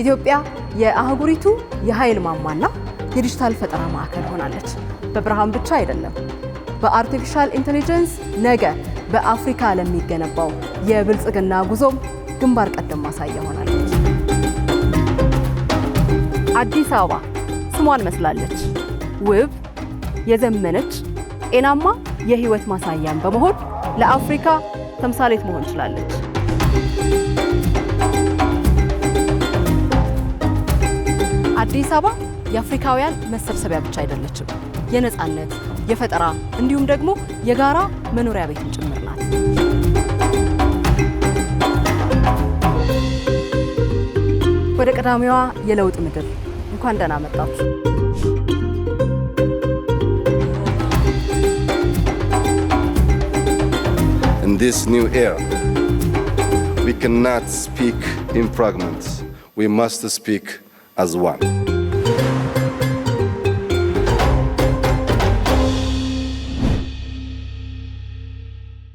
ኢትዮጵያ የአህጉሪቱ የኃይል ማማና የዲጂታል ፈጠራ ማዕከል ሆናለች። በብርሃን ብቻ አይደለም፣ በአርቲፊሻል ኢንተለጀንስ ነገ በአፍሪካ ለሚገነባው የብልጽግና ጉዞም ግንባር ቀደም ማሳያ ሆናለች። አዲስ አበባ ስሟን መስላለች። ውብ፣ የዘመነች፣ ጤናማ የህይወት ማሳያን በመሆን ለአፍሪካ ተምሳሌት መሆን ችላለች። አዲስ አበባ የአፍሪካውያን መሰብሰቢያ ብቻ አይደለችም፣ የነፃነት፣ የፈጠራ እንዲሁም ደግሞ የጋራ መኖሪያ ቤትን ጭምር ናት። ወደ ቀዳሚዋ የለውጥ ምድር እንኳን ደህና መጣችሁ። In this new era, we cannot speak in fragments. We must speak as one.